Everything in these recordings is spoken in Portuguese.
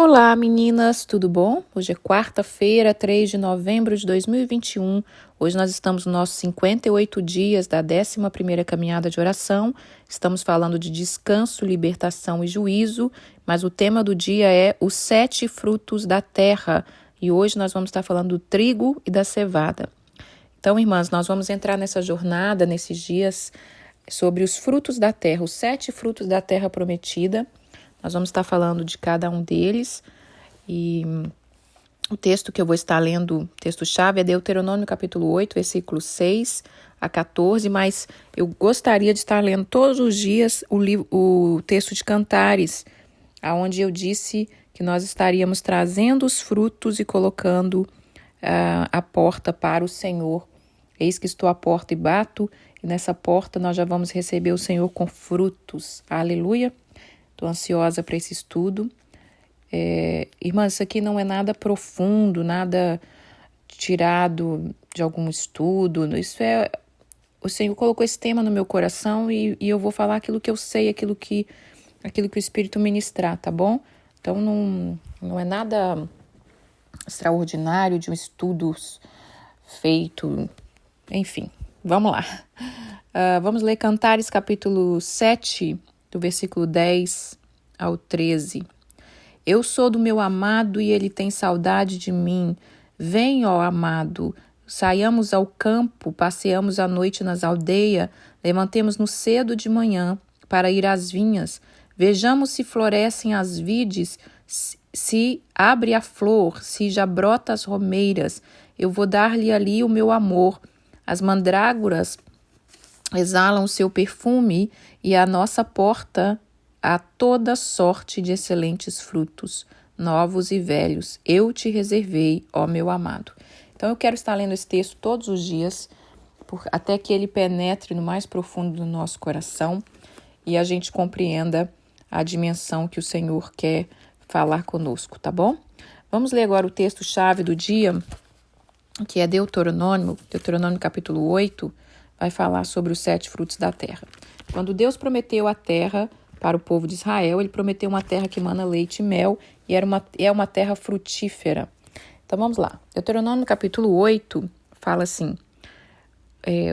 Olá, meninas, tudo bom? Hoje é quarta-feira, 3 de novembro de 2021. Hoje nós estamos nos nossos 58 dias da 11ª caminhada de oração. Estamos falando de descanso, libertação e juízo, mas o tema do dia é os 7 frutos da terra. E hoje nós vamos estar falando do trigo e da cevada. Então, irmãs, nós vamos entrar nessa jornada, nesses dias, sobre os frutos da terra, os 7 frutos da terra prometida. Nós vamos estar falando de cada um deles e o texto que eu vou estar lendo, texto-chave, é Deuteronômio capítulo 8, versículos 6 a 14, mas eu gostaria de estar lendo todos os dias o texto de Cantares, onde eu disse que nós estaríamos trazendo os frutos e colocando a porta para o Senhor. Eis que estou à porta e bato, e nessa porta nós já vamos receber o Senhor com frutos. Aleluia! Estou ansiosa para esse estudo. Irmãs, isso aqui não é nada profundo, nada tirado de algum estudo. O Senhor colocou esse tema no meu coração e eu vou falar aquilo que eu sei, aquilo que o Espírito ministrar, tá bom? Então não é nada extraordinário de um estudo feito, enfim, vamos lá. Vamos ler Cantares capítulo 7, do versículo 10 ao 13. Eu sou do meu amado e ele tem saudade de mim. Vem, ó amado, saiamos ao campo, passeamos à noite nas aldeias, levantemos-nos cedo de manhã para ir às vinhas. Vejamos se florescem as vides, se abre a flor, se já brota as romeiras. Eu vou dar-lhe ali o meu amor. As mandrágoras exalam o seu perfume e à nossa porta há toda sorte de excelentes frutos, novos e velhos. Eu te reservei, ó meu amado. Então eu quero estar lendo esse texto todos os dias, até que ele penetre no mais profundo do nosso coração e a gente compreenda a dimensão que o Senhor quer falar conosco, tá bom? Vamos ler agora o texto-chave do dia, que é Deuteronômio capítulo 8, vai falar sobre os 7 frutos da terra. Quando Deus prometeu a terra para o povo de Israel, ele prometeu uma terra que emana leite e mel, e é uma terra frutífera. Então vamos lá. Deuteronômio capítulo 8 fala assim,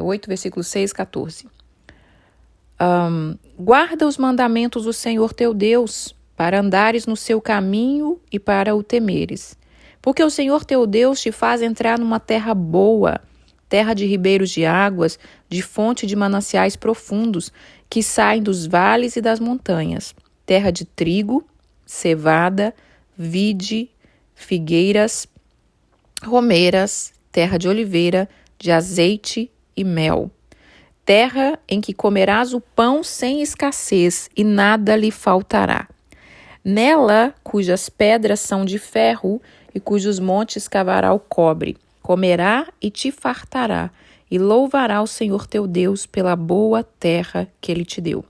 8 versículos 6 e 14. Guarda os mandamentos do Senhor teu Deus, para andares no seu caminho e para o temeres. Porque o Senhor teu Deus te faz entrar numa terra boa, terra de ribeiros de águas, de fonte de mananciais profundos, que saem dos vales e das montanhas, terra de trigo, cevada, vide, figueiras, romeiras, terra de oliveira, de azeite e mel. Terra em que comerás o pão sem escassez e nada lhe faltará. Nela, cujas pedras são de ferro e cujos montes cavará o cobre, comerá e te fartará, e louvará o Senhor teu Deus pela boa terra que ele te deu.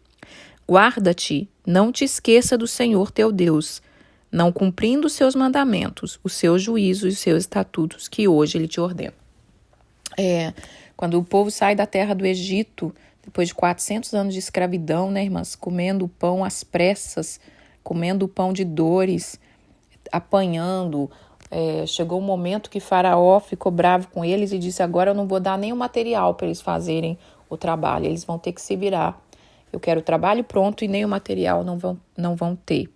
Guarda-te, não te esqueça do Senhor teu Deus, não cumprindo os seus mandamentos, os seus juízos e os seus estatutos que hoje ele te ordena. Quando o povo sai da terra do Egito, depois de 400 anos de escravidão, né, irmãs, comendo o pão às pressas, comendo o pão de dores, apanhando, chegou um momento que Faraó ficou bravo com eles e disse: agora eu não vou dar nem o material para eles fazerem o trabalho, eles vão ter que se virar. Eu quero o trabalho pronto e nem o material não vão ter.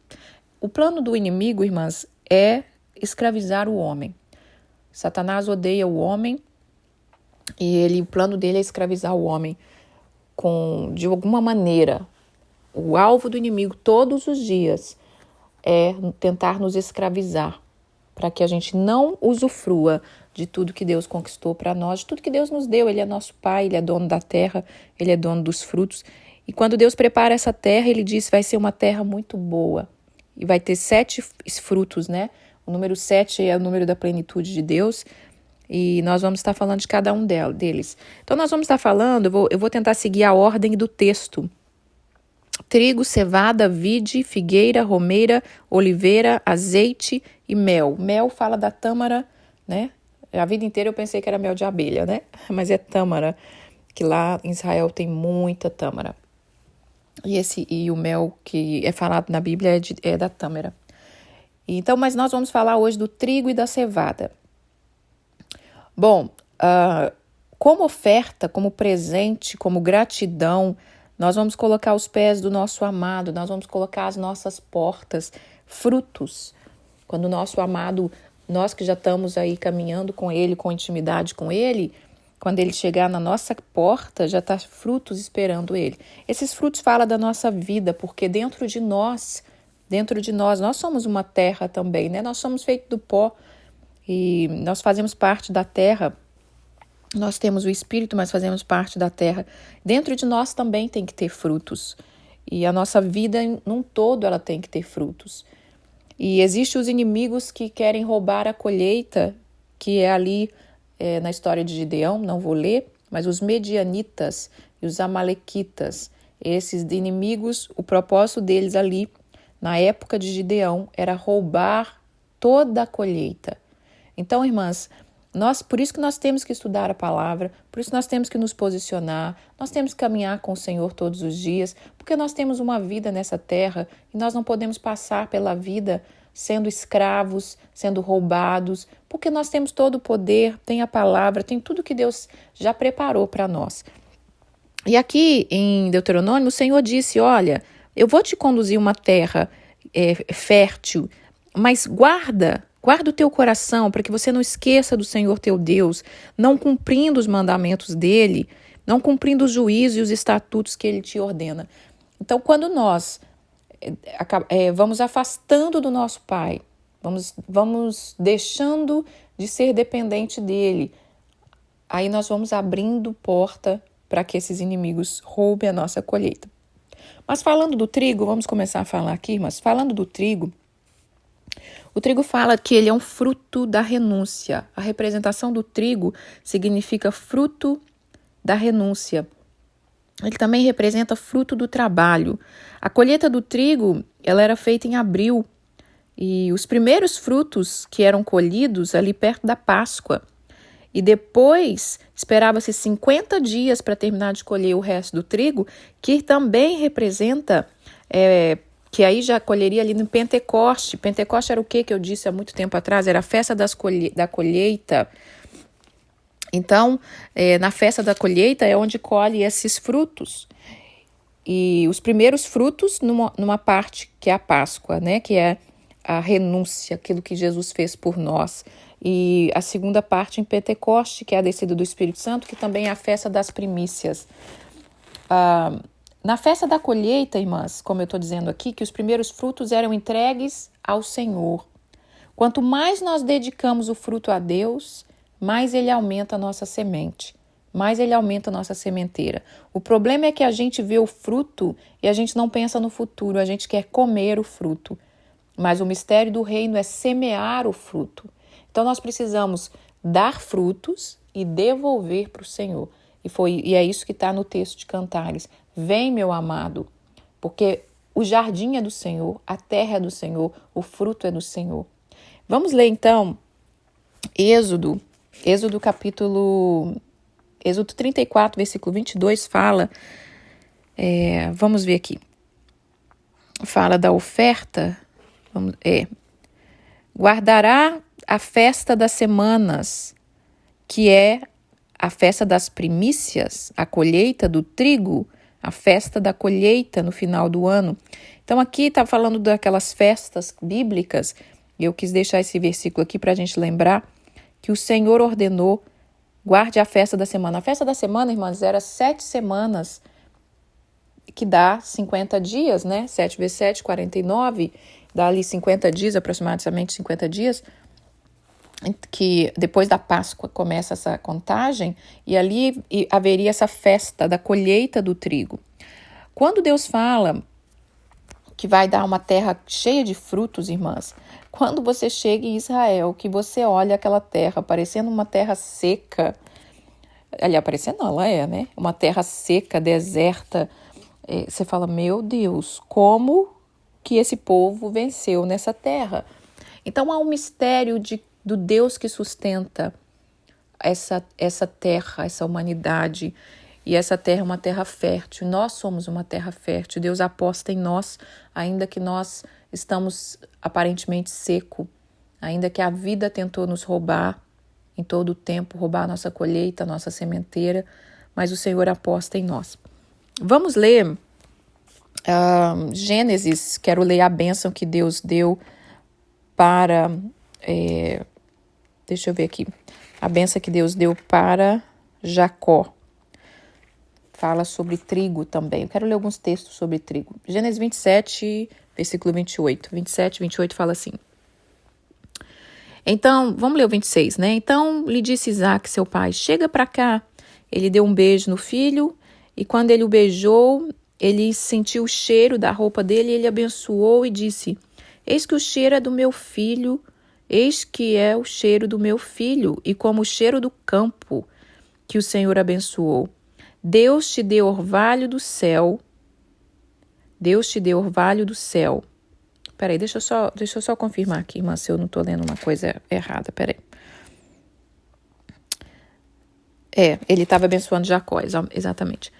O plano do inimigo, irmãs, é escravizar o homem. Satanás odeia o homem e o plano dele é escravizar o homem de alguma maneira. O alvo do inimigo todos os dias é tentar nos escravizar, para que a gente não usufrua de tudo que Deus conquistou para nós, de tudo que Deus nos deu. Ele é nosso Pai, Ele é dono da terra, Ele é dono dos frutos. E quando Deus prepara essa terra, Ele diz que vai ser uma terra muito boa. E vai ter 7 frutos, né? O número 7 é o número da plenitude de Deus. E nós vamos estar falando de cada um deles. Então nós vamos estar falando, eu vou tentar seguir a ordem do texto. Trigo, cevada, vide, figueira, romeira, oliveira, azeite e mel. Mel fala da tâmara, né? A vida inteira eu pensei que era mel de abelha, né? Mas é tâmara, que lá em Israel tem muita tâmara. E o mel que é falado na Bíblia é da tâmara. Então, mas nós vamos falar hoje do trigo e da cevada. Bom, como oferta, como presente, como gratidão, nós vamos colocar aos pés do nosso amado, nós vamos colocar às nossas portas frutos. Quando o nosso amado, nós que já estamos aí caminhando com ele, com intimidade com ele, quando ele chegar na nossa porta, já está frutos esperando ele. Esses frutos falam da nossa vida, porque dentro de nós, nós somos uma terra também, né? Nós somos feitos do pó e nós fazemos parte da terra. Nós temos o Espírito, mas fazemos parte da terra. Dentro de nós também tem que ter frutos. E a nossa vida, num todo, ela tem que ter frutos. E existem os inimigos que querem roubar a colheita, que é ali na história de Gideão, não vou ler, mas os medianitas e os amalequitas, esses inimigos, o propósito deles ali, na época de Gideão, era roubar toda a colheita. Então, irmãs, por isso que nós temos que estudar a palavra, por isso nós temos que nos posicionar, nós temos que caminhar com o Senhor todos os dias, porque nós temos uma vida nessa terra e nós não podemos passar pela vida sendo escravos, sendo roubados, porque nós temos todo o poder, tem a palavra, tem tudo que Deus já preparou para nós. E aqui em Deuteronômio, o Senhor disse, olha, eu vou te conduzir uma terra fértil, mas guarda o teu coração para que você não esqueça do Senhor teu Deus, não cumprindo os mandamentos dele, não cumprindo os juízos e os estatutos que ele te ordena. Então, quando nós vamos afastando do nosso Pai, vamos deixando de ser dependente dele, aí nós vamos abrindo porta para que esses inimigos roubem a nossa colheita. Mas falando do trigo, vamos começar a falar aqui, mas falando do trigo, o trigo fala que ele é um fruto da renúncia. A representação do trigo significa fruto da renúncia. Ele também representa fruto do trabalho. A colheita do trigo, ela era feita em abril. E os primeiros frutos que eram colhidos ali perto da Páscoa. E depois esperava-se 50 dias para terminar de colher o resto do trigo, que também representa, que aí já colheria ali no Pentecoste. Pentecoste era o que eu disse há muito tempo atrás? Era a festa da colheita. Então, na festa da colheita é onde colhe esses frutos. E os primeiros frutos numa parte que é a Páscoa, né? Que é a renúncia, aquilo que Jesus fez por nós. E a segunda parte em Pentecoste, que é a descida do Espírito Santo, que também é a festa das primícias. Na festa da colheita, irmãs, como eu estou dizendo aqui, que os primeiros frutos eram entregues ao Senhor. Quanto mais nós dedicamos o fruto a Deus, mais ele aumenta a nossa semente, mais ele aumenta a nossa sementeira. O problema é que a gente vê o fruto e a gente não pensa no futuro, a gente quer comer o fruto. Mas o mistério do reino é semear o fruto. Então nós precisamos dar frutos e devolver para o Senhor. E é isso que está no texto de Cantares. Vem, meu amado, porque o jardim é do Senhor, a terra é do Senhor, o fruto é do Senhor. Vamos ler então Êxodo 34, versículo 22 fala, vamos ver aqui, fala da oferta, guardará a festa das semanas, que é a festa das primícias, a colheita do trigo, a festa da colheita no final do ano. Então aqui está falando daquelas festas bíblicas, e eu quis deixar esse versículo aqui para a gente lembrar que o Senhor ordenou, guarde a festa da semana. A festa da semana, irmãs, era 7 semanas, que dá 50 dias, né? 7 vezes 7, 49, dá ali 50 dias, aproximadamente 50 dias, que depois da Páscoa começa essa contagem, e ali haveria essa festa da colheita do trigo. Quando Deus fala que vai dar uma terra cheia de frutos, irmãs, quando você chega em Israel, que você olha aquela terra parecendo uma terra seca, aliás, parecendo não, ela é, né? Uma terra seca, deserta, você fala, meu Deus, como que esse povo venceu nessa terra? Então há um mistério do Deus que sustenta essa terra, essa humanidade. E essa terra é uma terra fértil. Nós somos uma terra fértil. Deus aposta em nós, ainda que nós estamos aparentemente seco, ainda que a vida tentou nos roubar em todo o tempo, roubar a nossa colheita, a nossa sementeira, mas o Senhor aposta em nós. Vamos ler Gênesis, quero ler a bênção que Deus deu para, deixa eu ver aqui, a bênção que Deus deu para Jacó. Fala sobre trigo também. Eu quero ler alguns textos sobre trigo. Gênesis 27, versículo 28. 27, 28 fala assim. Então, vamos ler o 26, né? Então lhe disse Isaac, seu pai, chega para cá. Ele deu um beijo no filho e quando ele o beijou, ele sentiu o cheiro da roupa dele e ele abençoou e disse, eis que o cheiro é do meu filho, eis que é o cheiro do meu filho e como o cheiro do campo que o Senhor abençoou. Deus te deu orvalho do céu. Deus te deu orvalho do céu. Peraí, deixa eu só confirmar aqui, irmã, se eu não estou lendo uma coisa errada, peraí. Ele estava abençoando Jacó, exatamente.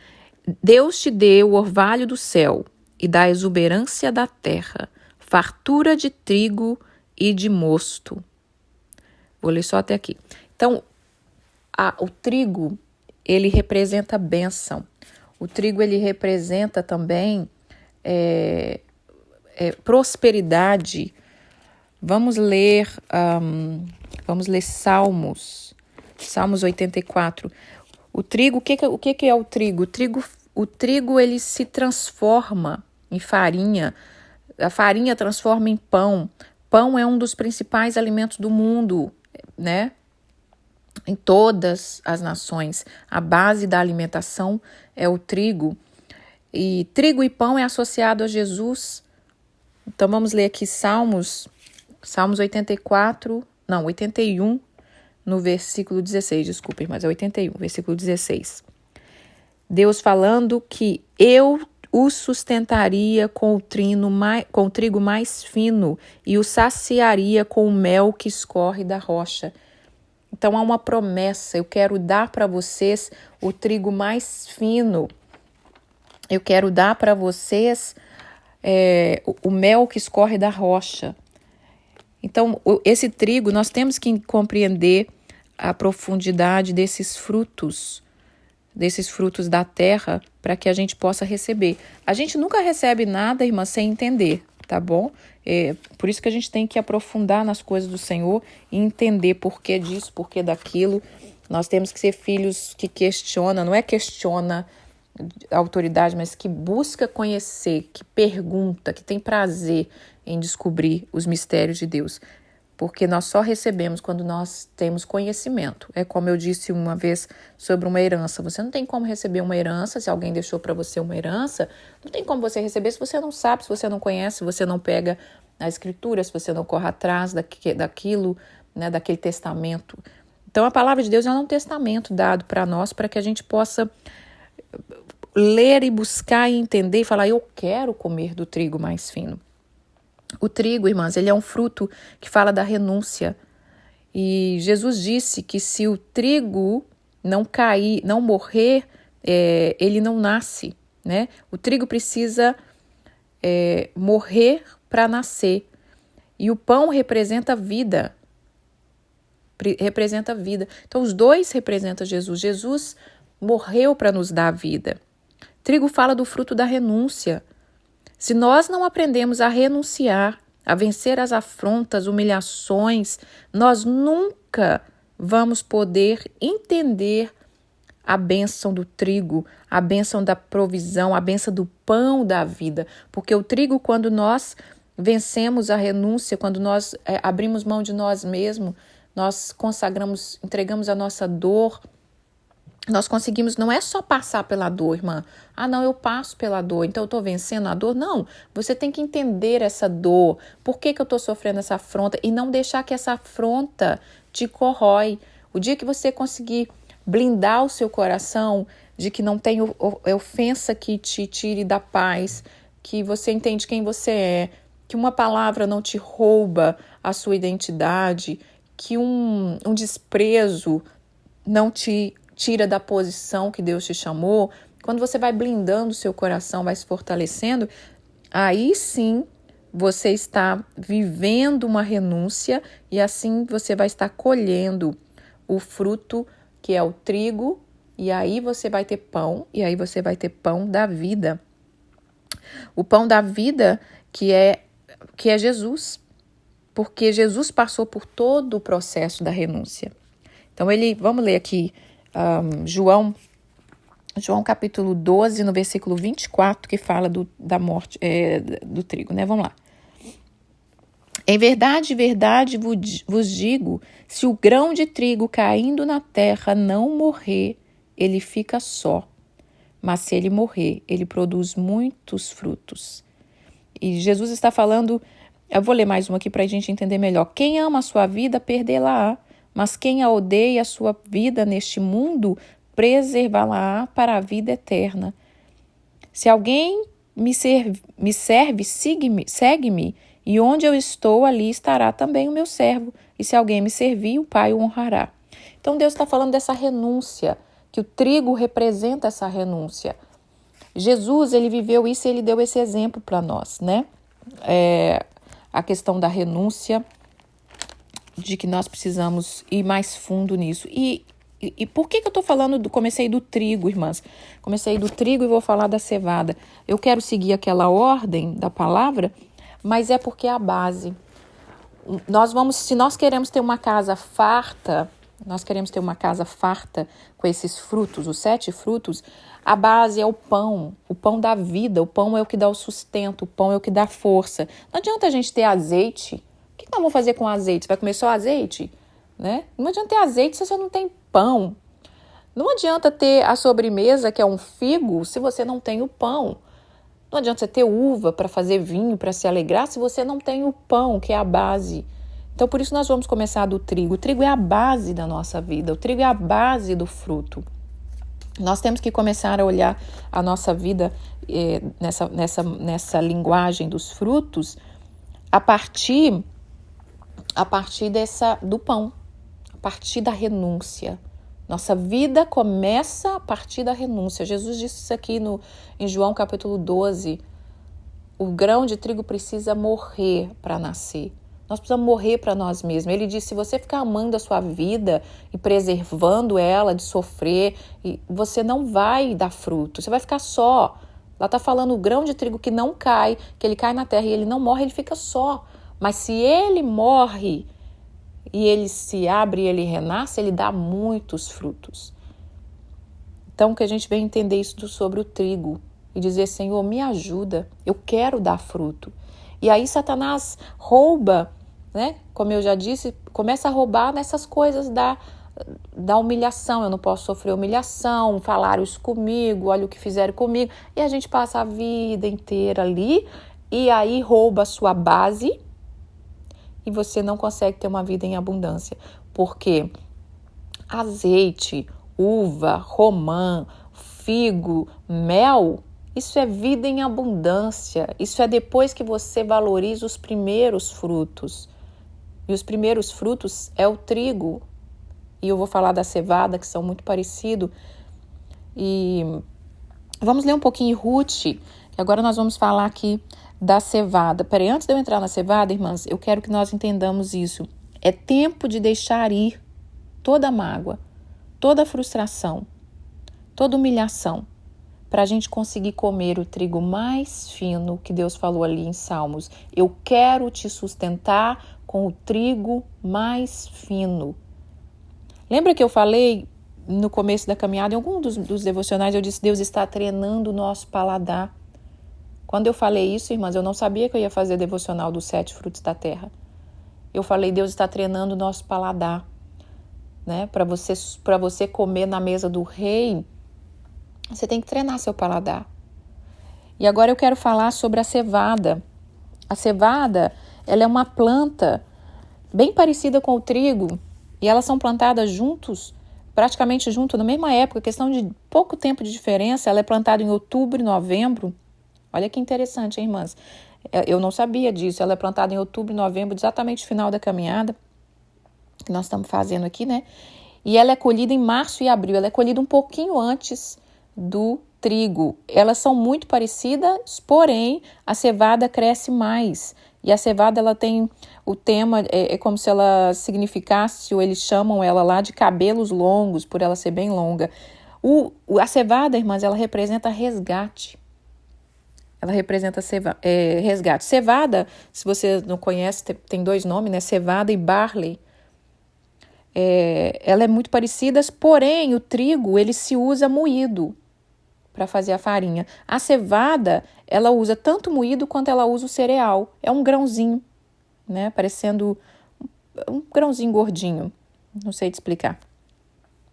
Deus te deu o orvalho do céu e da exuberância da terra, fartura de trigo e de mosto. Vou ler só até aqui. Então, o trigo, ele representa bênção. O trigo, ele representa também prosperidade. Vamos ler Salmos 84. O trigo, o que é o trigo? O trigo ele se transforma em farinha. A farinha transforma em pão. Pão é um dos principais alimentos do mundo, né? Em todas as nações. A base da alimentação é o trigo. E trigo e pão é associado a Jesus. Então vamos ler aqui Salmos 81, no versículo 16, desculpe, mas é 81, versículo 16. Deus falando que eu o sustentaria com o trigo mais fino e o saciaria com o mel que escorre da rocha. Então há uma promessa, eu quero dar para vocês o trigo mais fino, eu quero dar para vocês o mel que escorre da rocha. Então, esse trigo, nós temos que compreender a profundidade desses frutos da terra, para que a gente possa receber. A gente nunca recebe nada, irmã, sem entender, tá bom? Por isso que a gente tem que aprofundar nas coisas do Senhor e entender por que disso, por que daquilo. Nós temos que ser filhos que questionam, não é questiona a autoridade, mas que busca conhecer, que pergunta, que tem prazer em descobrir os mistérios de Deus. Porque nós só recebemos quando nós temos conhecimento. É como eu disse uma vez sobre uma herança. Você não tem como receber uma herança, se alguém deixou para você uma herança, não tem como você receber se você não sabe, se você não conhece, se você não pega a escritura, se você não corre atrás daquilo, né, daquele testamento. Então a palavra de Deus é um testamento dado para nós, para que a gente possa ler e buscar e entender e falar, eu quero comer do trigo mais fino. O trigo, irmãs, ele é um fruto que fala da renúncia. E Jesus disse que se o trigo não cair, não morrer, ele não nasce, né? O trigo precisa morrer para nascer. E o pão representa vida. Representa vida. Então, os dois representam Jesus. Jesus morreu para nos dar vida. Trigo fala do fruto da renúncia. Se nós não aprendemos a renunciar, a vencer as afrontas, humilhações, nós nunca vamos poder entender a bênção do trigo, a bênção da provisão, a bênção do pão da vida. Porque o trigo, quando nós vencemos a renúncia, quando nós abrimos mão de nós mesmos, nós consagramos, entregamos a nossa dor, nós conseguimos, não é só passar pela dor, irmã. Ah, não, eu passo pela dor, então eu estou vencendo a dor. Não, você tem que entender essa dor. Por que eu estou sofrendo essa afronta? E não deixar que essa afronta te corrói. O dia que você conseguir blindar o seu coração de que não tem ofensa que te tire da paz, que você entende quem você é, que uma palavra não te rouba a sua identidade, que um desprezo não te tira da posição que Deus te chamou, quando você vai blindando o seu coração, vai se fortalecendo, aí sim você está vivendo uma renúncia e assim você vai estar colhendo o fruto que é o trigo, e aí você vai ter pão, e aí você vai ter pão da vida. O pão da vida que é Jesus, porque Jesus passou por todo o processo da renúncia. Então, vamos ler aqui João capítulo 12, no versículo 24, que fala da morte do trigo, né? Vamos lá. Em verdade, verdade vos digo, se o grão de trigo caindo na terra não morrer, ele fica só. Mas se ele morrer, ele produz muitos frutos. E Jesus está falando, eu vou ler mais uma aqui para a gente entender melhor. Quem ama a sua vida, perdê-la-á. Mas quem a odeia a sua vida neste mundo, preservá-la-á para a vida eterna. Se alguém me serve, segue-me, e onde eu estou, ali estará também o meu servo. E se alguém me servir, o Pai o honrará. Então Deus está falando dessa renúncia, que o trigo representa essa renúncia. Jesus, ele viveu isso e ele deu esse exemplo para nós, né? A questão da renúncia, de que nós precisamos ir mais fundo nisso. E por que eu estou falando, comecei do trigo, irmãs? Comecei do trigo e vou falar da cevada. Eu quero seguir aquela ordem da palavra, mas é porque é a base. Se nós queremos ter uma casa farta, com esses frutos, os 7 frutos, a base é o pão da vida, o pão é o que dá o sustento, o pão é o que dá força. Não adianta a gente ter azeite. O que nós vamos fazer com azeite? Você vai comer só azeite? Né? Não adianta ter azeite se você não tem pão. Não adianta ter a sobremesa, que é um figo, se você não tem o pão. Não adianta você ter uva para fazer vinho, para se alegrar, se você não tem o pão, que é a base. Então, por isso nós vamos começar do trigo. O trigo é a base da nossa vida, o trigo é a base do fruto. Nós temos que começar a olhar a nossa vida nessa linguagem dos frutos a partir do pão, a partir da renúncia. Nossa vida começa a partir da renúncia. Jesus disse isso aqui em João capítulo 12. O grão de trigo precisa morrer para nascer. Nós precisamos morrer para nós mesmos. Ele disse, se você ficar amando a sua vida e preservando ela de sofrer, você não vai dar fruto, você vai ficar só. Lá está falando o grão de trigo que não cai, que ele cai na terra e ele não morre, ele fica só. Mas se ele morre e ele se abre e ele renasce, ele dá muitos frutos. Então, que a gente venha entender isso sobre o trigo e dizer, Senhor, me ajuda, eu quero dar fruto. E aí Satanás rouba, né? Como eu já disse, começa a roubar nessas coisas da humilhação. Eu não posso sofrer humilhação, falaram isso comigo, olha o que fizeram comigo. E a gente passa a vida inteira ali e aí rouba a sua base e você não consegue ter uma vida em abundância. Porque azeite, uva, romã, figo, mel, isso é vida em abundância. Isso é depois que você valoriza os primeiros frutos. E os primeiros frutos é o trigo. E eu vou falar da cevada, que são muito parecidos. E vamos ler um pouquinho Ruth, que agora nós vamos falar aqui da cevada. Peraí, antes de eu entrar na cevada, irmãs, eu quero que nós entendamos isso. É tempo de deixar ir toda mágoa, toda frustração, toda humilhação, para a gente conseguir comer o trigo mais fino que Deus falou ali em Salmos. Eu quero te sustentar com o trigo mais fino. Lembra que eu falei no começo da caminhada, em algum dos devocionais, eu disse, Deus está treinando o nosso paladar. Quando eu falei isso, irmãs, eu não sabia que eu ia fazer devocional dos 7 frutos da terra. Eu falei, Deus está treinando o nosso paladar, né? Para você comer na mesa do rei, você tem que treinar seu paladar. E agora eu quero falar sobre a cevada. A cevada, ela é uma planta bem parecida com o trigo, e elas são plantadas juntos, praticamente junto, na mesma época, questão de pouco tempo de diferença. Ela é plantada em outubro e novembro. Olha que interessante, hein, irmãs? Eu não sabia disso. Ela é plantada em outubro e novembro, exatamente no final da caminhada que nós estamos fazendo aqui, né? E ela é colhida em março e abril. Ela é colhida um pouquinho antes do trigo. Elas são muito parecidas, porém a cevada cresce mais. E a cevada, ela tem o tema, é como se ela significasse, ou eles chamam ela lá de cabelos longos, por ela ser bem longa. A cevada, irmãs, ela representa resgate. Ela representa resgate. Cevada, se você não conhece, tem dois nomes, né? Cevada e barley. Ela é muito parecida, porém o trigo ele se usa moído para fazer a farinha. A cevada, ela usa tanto moído quanto ela usa o cereal. É um grãozinho, né? Parecendo um grãozinho gordinho. Não sei te explicar.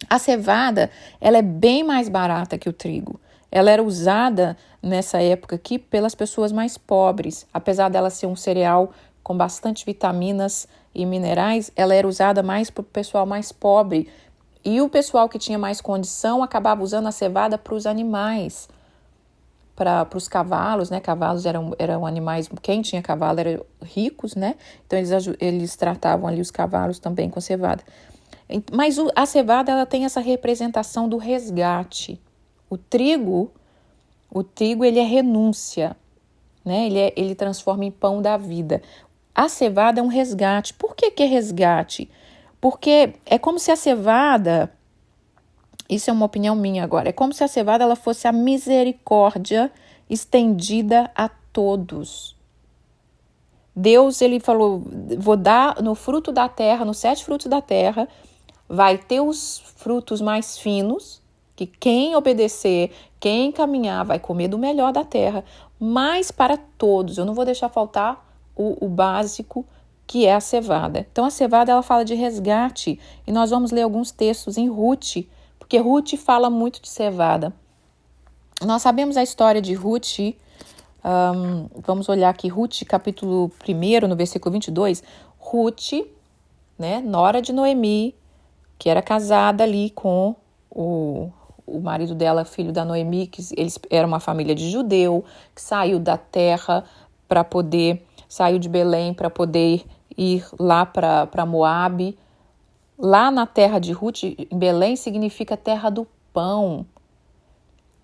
A cevada, ela é bem mais barata que o trigo. Ela era usada nessa época aqui pelas pessoas mais pobres. Apesar dela ser um cereal com bastante vitaminas e minerais, ela era usada mais para o pessoal mais pobre. E o pessoal que tinha mais condição acabava usando a cevada para os animais, para os cavalos, né? Cavalos eram animais, quem tinha cavalo eram ricos, né? Então eles tratavam ali os cavalos também com cevada. Mas a cevada, ela tem essa representação do resgate. O trigo ele é renúncia, né? Ele transforma em pão da vida. A cevada é um resgate. Por que é resgate? Porque é como se a cevada, isso é uma opinião minha agora, é como se a cevada ela fosse a misericórdia estendida a todos. Deus, ele falou, vou dar no fruto da terra, nos 7 frutos da terra, vai ter os frutos mais finos, que quem obedecer, quem caminhar, vai comer do melhor da terra, mas para todos. Eu não vou deixar faltar o básico, que é a cevada. Então, a cevada, ela fala de resgate, e nós vamos ler alguns textos em Ruth, porque Ruth fala muito de cevada. Nós sabemos a história de Ruth. Vamos olhar aqui, Ruth, capítulo 1, no versículo 22. Ruth, né, nora de Noemi, que era casada ali com o marido dela, filho da Noemi, que eles eram uma família de judeu, que saiu da terra saiu de Belém para poder ir lá para Moabe. Lá na terra de Ruth, em Belém, significa terra do pão.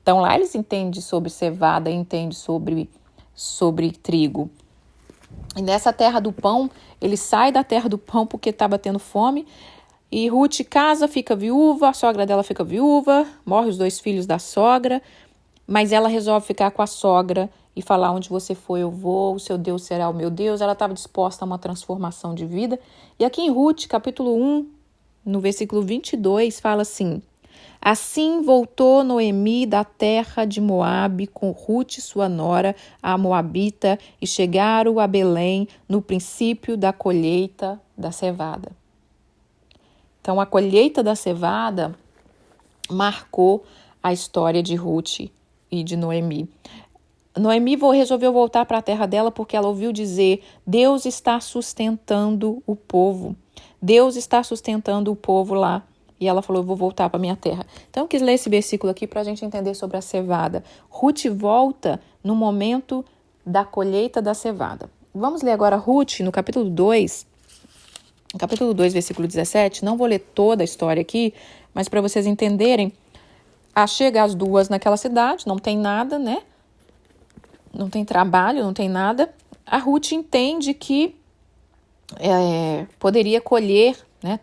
Então lá eles entendem sobre cevada, entendem sobre trigo. E nessa terra do pão, ele sai da terra do pão porque estava tendo fome. E Ruth casa, fica viúva, a sogra dela fica viúva, morre os 2 filhos da sogra, mas ela resolve ficar com a sogra e falar: onde você for eu vou, o seu Deus será o meu Deus. Ela estava disposta a uma transformação de vida. E aqui em Ruth, capítulo 1, no versículo 22, fala assim: assim voltou Noemi da terra de Moabe com Ruth, sua nora, a moabita, e chegaram a Belém no princípio da colheita da cevada. Então, a colheita da cevada marcou a história de Ruth e de Noemi. Noemi resolveu voltar para a terra dela porque ela ouviu dizer: Deus está sustentando o povo. Deus está sustentando o povo lá. E ela falou: eu vou voltar para a minha terra. Então, eu quis ler esse versículo aqui para a gente entender sobre a cevada. Ruth volta no momento da colheita da cevada. Vamos ler agora Ruth, no capítulo 2. No capítulo 2, versículo 17, não vou ler toda a história aqui, mas para vocês entenderem, chega as duas naquela cidade, não tem nada, né? Não tem trabalho, não tem nada. A Ruth entende que poderia colher, né?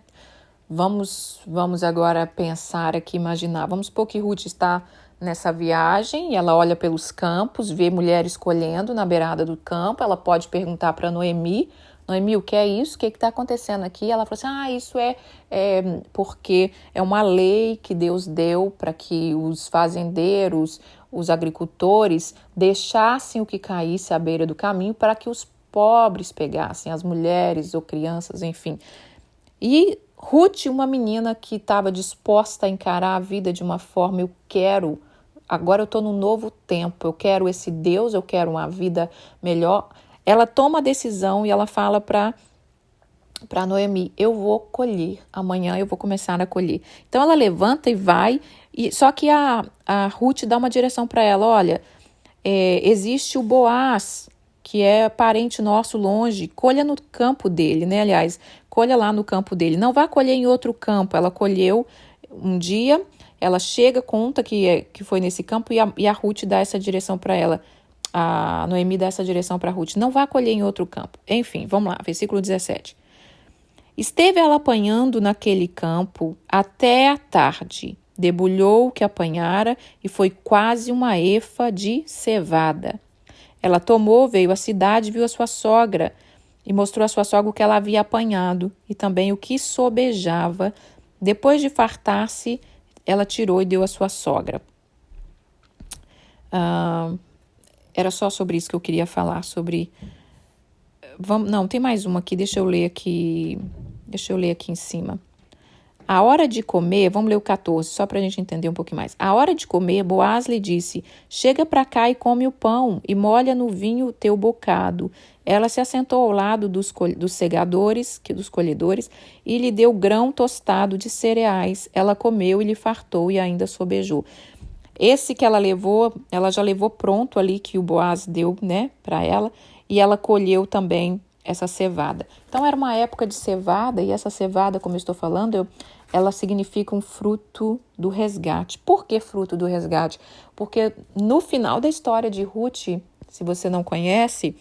Vamos agora pensar aqui, imaginar. Vamos supor que Ruth está nessa viagem e ela olha pelos campos, vê mulheres colhendo na beirada do campo. Ela pode perguntar para Noemi: Noemi, o que é isso? O que está acontecendo aqui? Ela falou assim: isso é porque é uma lei que Deus deu para que os fazendeiros, os agricultores, deixassem o que caísse à beira do caminho para que os pobres pegassem, as mulheres ou crianças, enfim. E Ruth, uma menina que estava disposta a encarar a vida de uma forma: agora eu estou num novo tempo, eu quero esse Deus, eu quero uma vida melhor. Ela toma a decisão e ela fala para Noemi: eu vou colher, amanhã eu vou começar a colher. Então ela levanta e vai, só que a Ruth dá uma direção para ela: olha, existe o Boaz, que é parente nosso longe, colha no campo dele, né? Aliás, colha lá no campo dele, não vá colher em outro campo. Ela colheu um dia, ela chega, conta que foi nesse campo e a Ruth dá essa direção para ela: a Noemi dá essa direção para Ruth: não vá colher em outro campo. Enfim, vamos lá, versículo 17. Esteve ela apanhando naquele campo até a tarde. Debulhou o que apanhara e foi quase uma efa de cevada. Ela tomou, veio à cidade, viu a sua sogra e mostrou à sua sogra o que ela havia apanhado e também o que sobejava. Depois de fartar-se, ela tirou e deu à sua sogra. Era só sobre isso que eu queria falar, sobre... Não, tem mais uma aqui, deixa eu ler aqui em cima. A hora de comer, vamos ler o 14, só para a gente entender um pouquinho mais. A hora de comer, Boaz lhe disse: chega para cá e come o pão, e molha no vinho o teu bocado. Ela se assentou ao lado dos segadores, dos colhedores, e lhe deu grão tostado de cereais. Ela comeu e lhe fartou e ainda sobejou. Esse que ela já levou pronto ali, que o Boaz deu, né, para ela, e ela colheu também essa cevada. Então, era uma época de cevada, e essa cevada, como eu estou falando, ela significa um fruto do resgate. Por que fruto do resgate? Porque no final da história de Ruth, se você não conhece,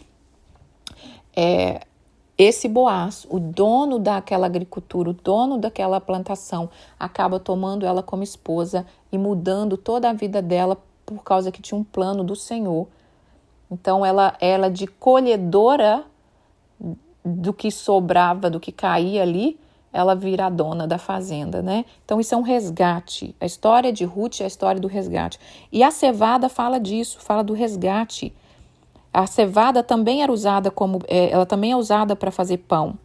esse Boaz, o dono daquela agricultura, o dono daquela plantação, acaba tomando ela como esposa e mudando toda a vida dela por causa que tinha um plano do Senhor. Então, ela de colhedora do que sobrava, do que caía ali, ela vira a dona da fazenda, né? Então, isso é um resgate. A história de Ruth é a história do resgate. E a cevada fala disso, fala do resgate. A cevada também era usada ela também é usada para fazer pão.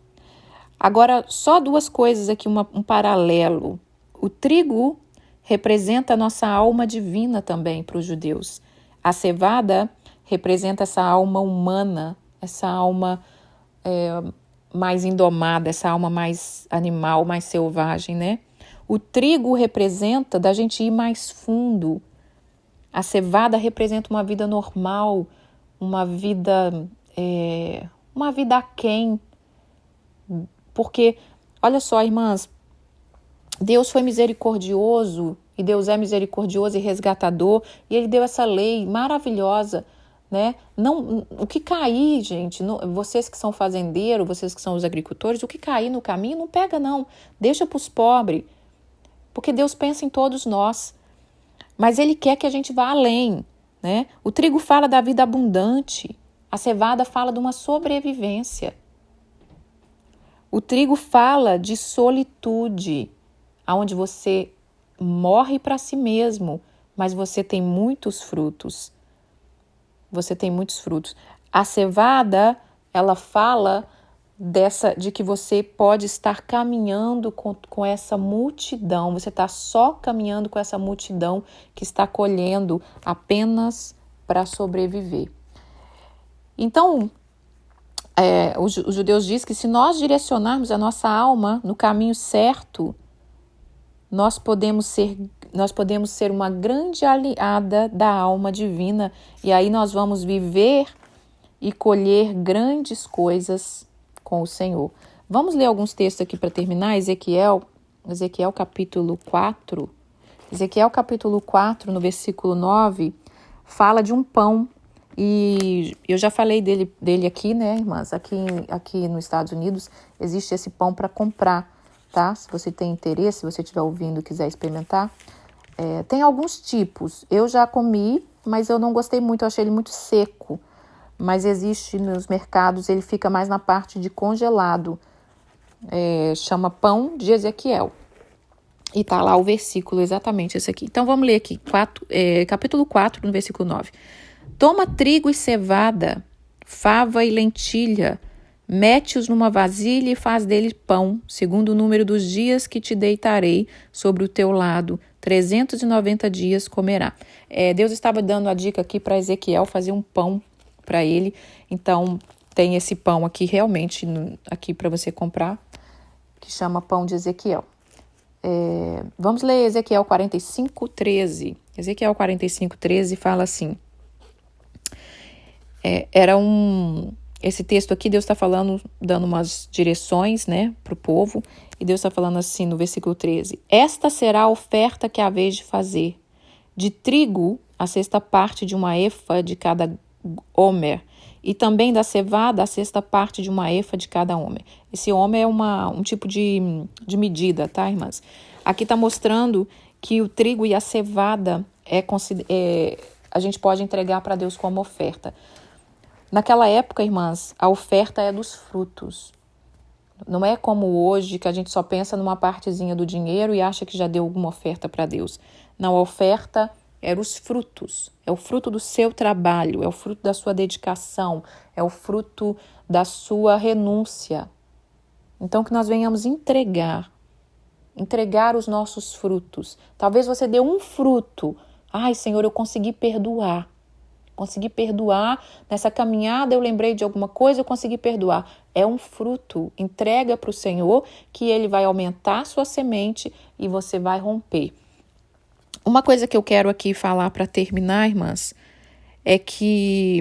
Agora, só duas coisas aqui, um paralelo. O trigo representa a nossa alma divina também para os judeus. A cevada representa essa alma humana, essa alma mais indomada, essa alma mais animal, mais selvagem, né? O trigo representa da gente ir mais fundo. A cevada representa uma vida normal, uma vida aquém. Porque, olha só, irmãs, Deus foi misericordioso, e Deus é misericordioso e resgatador, e Ele deu essa lei maravilhosa, né? Não, o que cair, gente, vocês que são fazendeiros, vocês que são os agricultores, o que cair no caminho não pega não, deixa para os pobres, porque Deus pensa em todos nós, mas Ele quer que a gente vá além, né? O trigo fala da vida abundante, a cevada fala de uma sobrevivência. O trigo fala de solitude, onde você morre para si mesmo, mas você tem muitos frutos. A cevada, ela fala de que você pode estar caminhando com essa multidão, você está só caminhando com essa multidão que está colhendo apenas para sobreviver. Então, os judeus dizem que se nós direcionarmos a nossa alma no caminho certo, nós podemos ser uma grande aliada da alma divina, e aí nós vamos viver e colher grandes coisas com o Senhor. Vamos ler alguns textos aqui para terminar. Ezequiel capítulo 4. Ezequiel capítulo 4, no versículo 9, fala de um pão. E eu já falei dele aqui, né, irmãs? Aqui nos Estados Unidos existe esse pão para comprar, tá? Se você tem interesse, se você estiver ouvindo e quiser experimentar. Tem alguns tipos. Eu já comi, mas eu não gostei muito, eu achei ele muito seco. Mas existe nos mercados, ele fica mais na parte de congelado. Chama pão de Ezequiel. E tá lá o versículo, exatamente esse aqui. Então vamos ler aqui, capítulo 4, no versículo 9. Toma trigo e cevada, fava e lentilha, mete-os numa vasilha e faz dele pão, segundo o número dos dias que te deitarei sobre o teu lado, 390 dias comerá. Deus estava dando a dica aqui para Ezequiel fazer um pão para ele, então tem esse pão aqui realmente aqui para você comprar, que chama pão de Ezequiel. Vamos ler Ezequiel 45, 13. Ezequiel 45, 13 fala assim. Esse texto aqui, Deus está falando, dando umas direções, né, para o povo, e Deus está falando assim no versículo 13: esta será a oferta que há vez de fazer. De trigo, a sexta parte de uma efa de cada homer, e também da cevada a sexta parte de uma efa de cada homer. Esse homer é um tipo de medida, tá, irmãs? Aqui está mostrando que o trigo e a cevada a gente pode entregar para Deus como oferta. Naquela época, irmãs, a oferta é dos frutos. Não é como hoje, que a gente só pensa numa partezinha do dinheiro e acha que já deu alguma oferta para Deus. Não, a oferta era os frutos. É o fruto do seu trabalho, é o fruto da sua dedicação, é o fruto da sua renúncia. Então, que nós venhamos entregar os nossos frutos. Talvez você dê um fruto. Ai, Senhor, eu consegui perdoar. Nessa caminhada eu lembrei de alguma coisa, eu consegui perdoar. É um fruto. Entrega para o Senhor, que Ele vai aumentar a sua semente e você vai romper. Uma coisa que eu quero aqui falar para terminar, irmãs, é que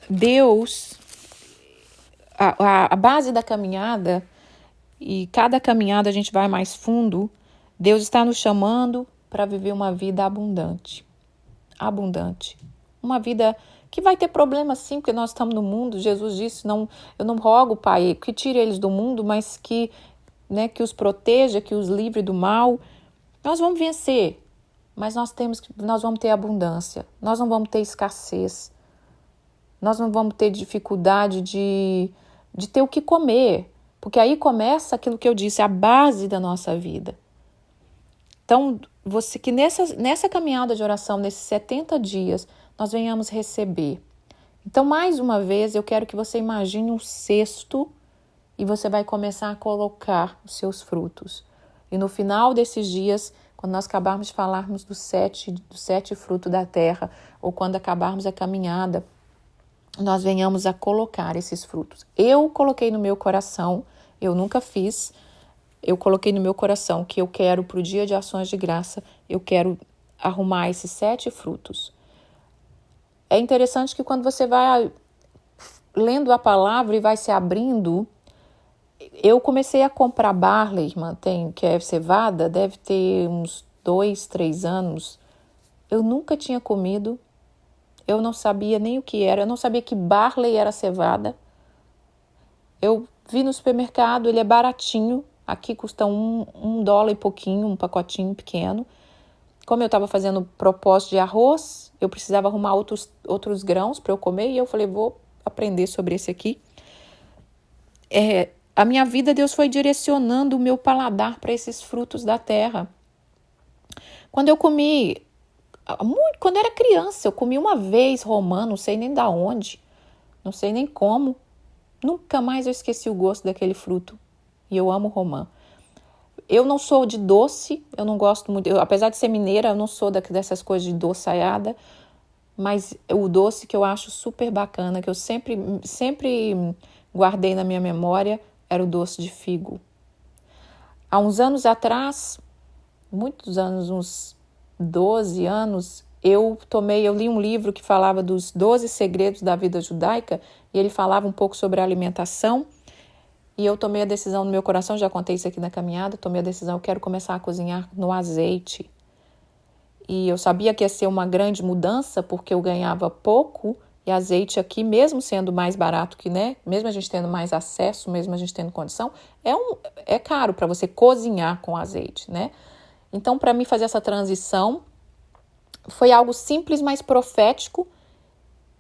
Deus, a base da caminhada, e cada caminhada a gente vai mais fundo, Deus está nos chamando para viver uma vida abundante. Abundante. Uma vida que vai ter problema sim, porque nós estamos no mundo. Jesus disse, eu não rogo, Pai, que tire eles do mundo, mas que os proteja, que os livre do mal. Nós vamos vencer, mas nós vamos ter abundância, nós não vamos ter escassez, nós não vamos ter dificuldade de ter o que comer, porque aí começa aquilo que eu disse, a base da nossa vida. Então, que nessa caminhada de oração, nesses 70 dias, nós venhamos receber. Então, mais uma vez, eu quero que você imagine um cesto e você vai começar a colocar os seus frutos. E no final desses dias, quando nós acabarmos de falarmos dos sete frutos da terra, ou quando acabarmos a caminhada, nós venhamos a colocar esses frutos. Eu coloquei no meu coração, eu nunca fiz, eu coloquei no meu coração que eu quero, para o dia de ações de graça, eu quero arrumar esses 7 frutos. É interessante que quando você vai lendo a palavra e vai se abrindo, eu comecei a comprar barley, irmã, que é cevada, deve ter uns 2, 3 anos. Eu nunca tinha comido, eu não sabia nem o que era, eu não sabia que barley era cevada. Eu vi no supermercado, ele é baratinho, aqui custa $1 e pouquinho, um pacotinho pequeno. Como eu estava fazendo propósito de arroz, eu precisava arrumar outros grãos para eu comer, e eu falei, vou aprender sobre esse aqui. A minha vida, Deus foi direcionando o meu paladar para esses frutos da terra. Quando eu era criança, eu comi uma vez romã, não sei nem da onde, não sei nem como. Nunca mais eu esqueci o gosto daquele fruto. E eu amo romã. Eu não sou de doce, eu não gosto muito, apesar de ser mineira, eu não sou dessas coisas de doçaiada, mas o doce que eu acho super bacana, que eu sempre guardei na minha memória, era o doce de figo. Há uns anos atrás, muitos anos, uns 12 anos, eu li um livro que falava dos 12 segredos da vida judaica, e ele falava um pouco sobre a alimentação, e eu tomei a decisão no meu coração, já contei isso aqui na caminhada, tomei a decisão, eu quero começar a cozinhar no azeite. E eu sabia que ia ser uma grande mudança, porque eu ganhava pouco, e azeite aqui, mesmo sendo mais barato que, mesmo a gente tendo mais acesso, mesmo a gente tendo condição, é caro para você cozinhar com azeite, Então, para mim fazer essa transição, foi algo simples, mas profético,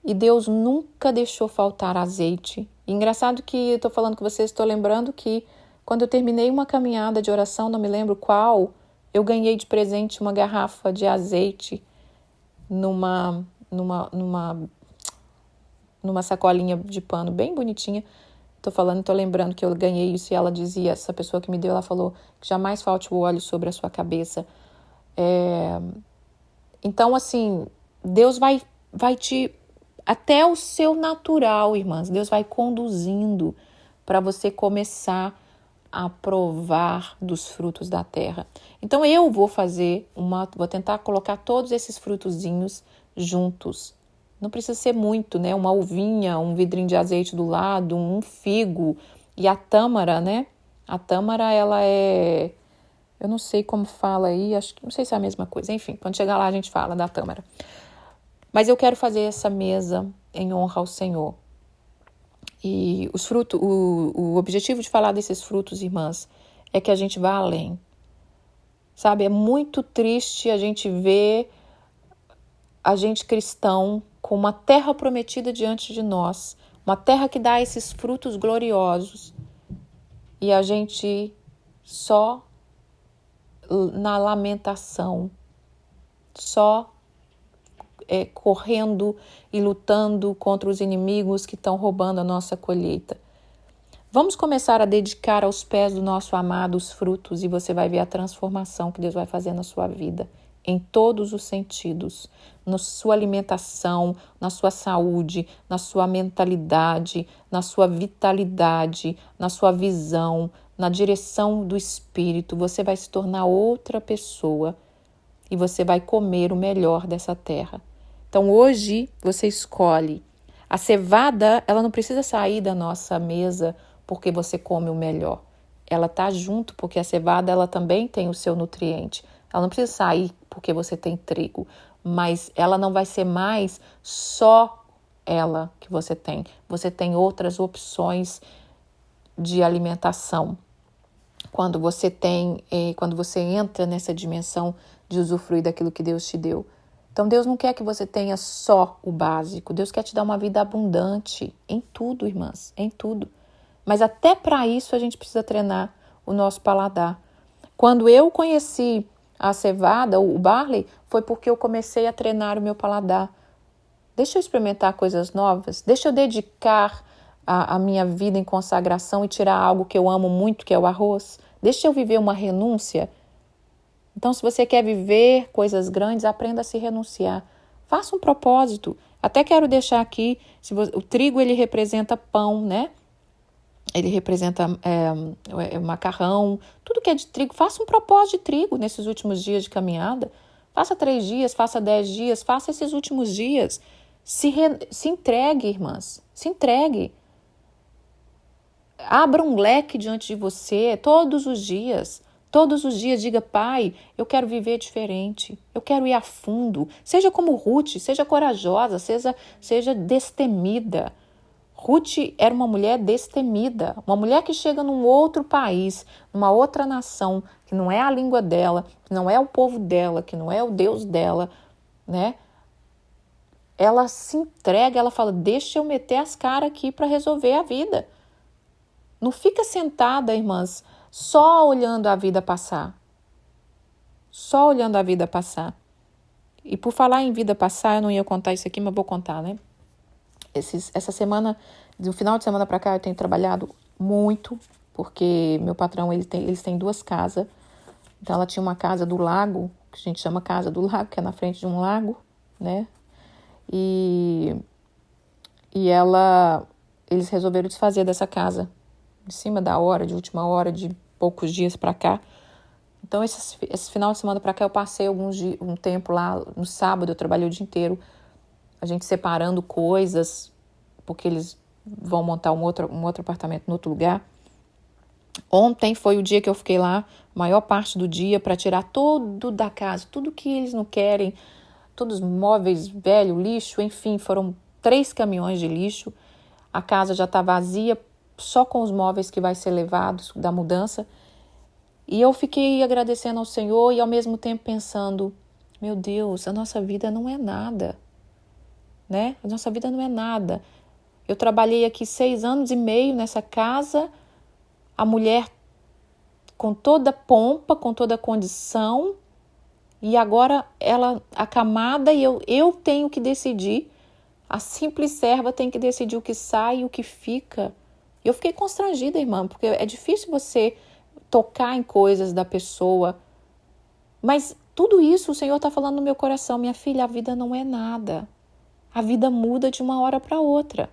e Deus nunca deixou faltar azeite. E engraçado que eu estou falando com vocês, estou lembrando que quando eu terminei uma caminhada de oração, não me lembro qual, eu ganhei de presente uma garrafa de azeite numa sacolinha de pano bem bonitinha. Estou lembrando que eu ganhei isso, e ela dizia, essa pessoa que me deu, ela falou que jamais falte o óleo sobre a sua cabeça. Então, assim, Deus vai te... Até o seu natural, irmãs, Deus vai conduzindo para você começar a provar dos frutos da terra. Então eu vou tentar colocar todos esses frutozinhos juntos. Não precisa ser muito, Uma uvinha, um vidrinho de azeite do lado, um figo. E a tâmara, A tâmara, ela é... Eu não sei como fala aí, não sei se é a mesma coisa. Enfim, quando chegar lá a gente fala da tâmara. Mas eu quero fazer essa mesa em honra ao Senhor. E os frutos, o objetivo de falar desses frutos, irmãs, é que a gente vá além. Sabe, é muito triste a gente ver a gente cristão com uma terra prometida diante de nós, uma terra que dá esses frutos gloriosos, e a gente só na lamentação, só correndo e lutando contra os inimigos que estão roubando a nossa colheita. Vamos começar a dedicar aos pés do nosso amado os frutos, e você vai ver a transformação que Deus vai fazer na sua vida, em todos os sentidos, na sua alimentação, na sua saúde, na sua mentalidade, na sua vitalidade, na sua visão, na direção do Espírito. Você vai se tornar outra pessoa e você vai comer o melhor dessa terra. Então hoje você escolhe. A cevada, ela não precisa sair da nossa mesa porque você come o melhor. Ela está junto porque a cevada ela também tem o seu nutriente. Ela não precisa sair porque você tem trigo, mas ela não vai ser mais só ela que você tem. Você tem outras opções de alimentação. Quando você entra nessa dimensão de usufruir daquilo que Deus te deu. Então Deus não quer que você tenha só o básico. Deus quer te dar uma vida abundante em tudo, irmãs, em tudo. Mas até para isso a gente precisa treinar o nosso paladar. Quando eu conheci a cevada, o barley, foi porque eu comecei a treinar o meu paladar. Deixa eu experimentar coisas novas, deixa eu dedicar a minha vida em consagração e tirar algo que eu amo muito, que é o arroz. Deixa eu viver uma renúncia. Então, se você quer viver coisas grandes, aprenda a se renunciar. Faça um propósito. Até quero deixar aqui, o trigo ele representa pão, né? Ele representa macarrão, tudo que é de trigo. Faça um propósito de trigo nesses últimos dias de caminhada. Faça 3 dias, faça 10 dias, faça esses últimos dias. Se entregue, irmãs, se entregue. Abra um leque diante de você todos os dias. Todos os dias diga, Pai, eu quero viver diferente, eu quero ir a fundo. Seja como Ruth, seja corajosa, seja destemida. Ruth era uma mulher destemida, uma mulher que chega num outro país, numa outra nação, que não é a língua dela, que não é o povo dela, que não é o Deus dela, né? Ela se entrega, ela fala, deixa eu meter as caras aqui para resolver a vida. Não fica sentada, irmãs, só olhando a vida passar. Só olhando a vida passar. E por falar em vida passar, eu não ia contar isso aqui, mas vou contar, né? Essa semana, do final de semana para cá, eu tenho trabalhado muito, porque meu patrão, eles têm 2 casas. Então, ela tinha uma casa do lago, que a gente chama casa do lago, que é na frente de um lago, né? E eles resolveram desfazer dessa casa, em cima da hora, de última hora, de poucos dias para cá. Então, esse final de semana para cá, eu passei um tempo lá, no sábado, eu trabalhei o dia inteiro, a gente separando coisas, porque eles vão montar um outro apartamento em outro lugar. Ontem foi o dia que eu fiquei lá, maior parte do dia, para tirar tudo da casa, tudo que eles não querem, todos os móveis, velho, lixo, enfim, foram 3 caminhões de lixo. A casa já está vazia, só com os móveis que vai ser levados da mudança. E eu fiquei agradecendo ao Senhor e ao mesmo tempo pensando, meu Deus, a nossa vida não é nada, né? A nossa vida não é nada. Eu trabalhei aqui 6 anos e meio nessa casa, a mulher com toda pompa, com toda condição, e agora ela acamada e eu tenho que decidir, a simples serva tem que decidir o que sai e o que fica. Eu fiquei constrangida, irmã, porque é difícil você tocar em coisas da pessoa, mas tudo isso o Senhor está falando no meu coração, minha filha, a vida não é nada, a vida muda de uma hora para outra.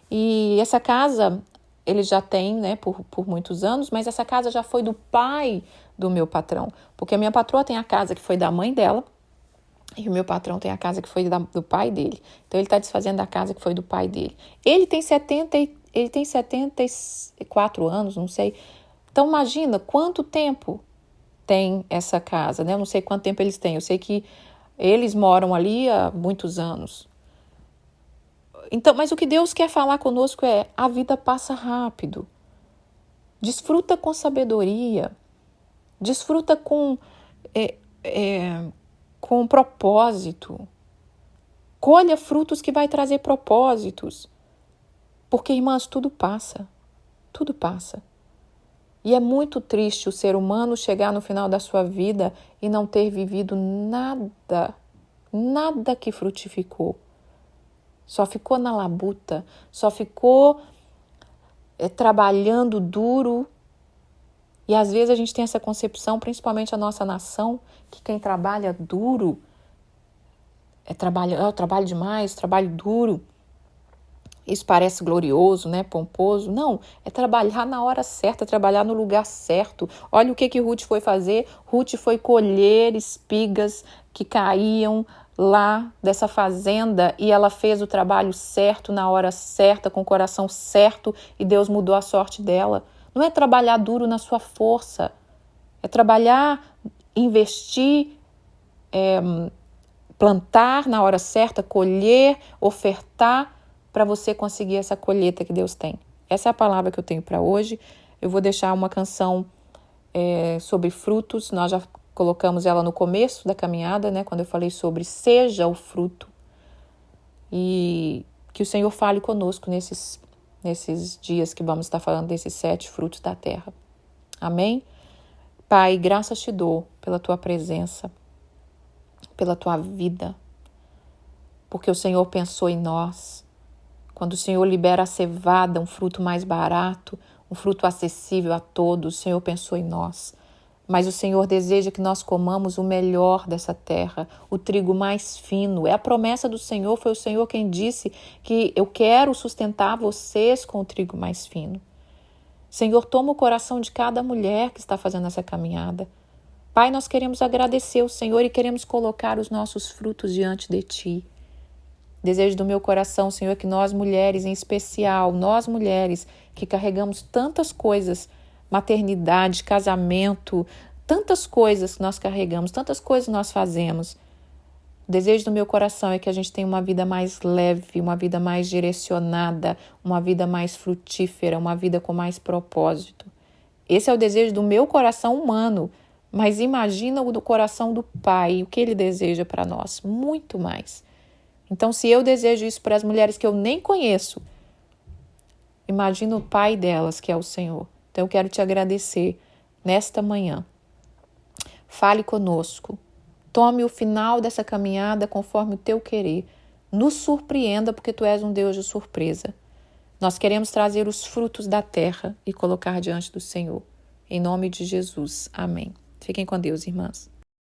E essa casa, ele já tem, né, por muitos anos, mas essa casa já foi do pai do meu patrão, porque a minha patroa tem a casa que foi da mãe dela, e o meu patrão tem a casa que foi do pai dele. Então, ele está desfazendo a casa que foi do pai dele. Ele tem 74 anos, não sei. Então, imagina quanto tempo tem essa casa, né? Eu não sei quanto tempo eles têm. Eu sei que Eles moram ali há muitos anos. Então, mas o que Deus quer falar conosco é: a vida passa rápido. Desfruta com sabedoria. Desfruta com propósito. Colha frutos que vai trazer propósitos. Porque, irmãs, tudo passa. Tudo passa. E é muito triste o ser humano chegar no final da sua vida e não ter vivido nada que frutificou. Só ficou na labuta, só ficou trabalhando duro. E às vezes a gente tem essa concepção, principalmente a nossa nação, que quem trabalha duro eu trabalho demais, trabalho duro. Isso parece glorioso, né? Pomposo. Não, é trabalhar na hora certa, trabalhar no lugar certo. Olha o que Ruth foi fazer. Ruth foi colher espigas que caíam lá dessa fazenda e ela fez o trabalho certo, na hora certa, com o coração certo, e Deus mudou a sorte dela. Não é trabalhar duro na sua força, é trabalhar, investir, plantar na hora certa, colher, ofertar, para você conseguir essa colheita que Deus tem. Essa é a palavra que eu tenho para hoje. Eu vou deixar uma canção sobre frutos. Nós já colocamos ela no começo da caminhada, né? Quando eu falei sobre seja o fruto. E que o Senhor fale conosco nesses dias que vamos estar falando desses 7 frutos da terra. Amém? Pai, graças te dou pela tua presença, pela tua vida, porque o Senhor pensou em nós. Quando o Senhor libera a cevada, um fruto mais barato, um fruto acessível a todos, o Senhor pensou em nós. Mas o Senhor deseja que nós comamos o melhor dessa terra, o trigo mais fino. É a promessa do Senhor, foi o Senhor quem disse que eu quero sustentar vocês com o trigo mais fino. Senhor, toma o coração de cada mulher que está fazendo essa caminhada. Pai, nós queremos agradecer ao Senhor e queremos colocar os nossos frutos diante de Ti. Desejo do meu coração, Senhor, que nós mulheres, em especial, nós mulheres que carregamos tantas coisas, maternidade, casamento, tantas coisas que nós carregamos, tantas coisas nós fazemos. O desejo do meu coração é que a gente tenha uma vida mais leve, uma vida mais direcionada, uma vida mais frutífera, uma vida com mais propósito. Esse é o desejo do meu coração humano, mas imagina o do coração do Pai, o que Ele deseja para nós, muito mais. Então, se eu desejo isso para as mulheres que eu nem conheço, imagina o Pai delas, que é o Senhor. Então, eu quero te agradecer nesta manhã. Fale conosco. Tome o final dessa caminhada conforme o teu querer. Nos surpreenda, porque tu és um Deus de surpresa. Nós queremos trazer os frutos da terra e colocar diante do Senhor. Em nome de Jesus. Amém. Fiquem com Deus, irmãs.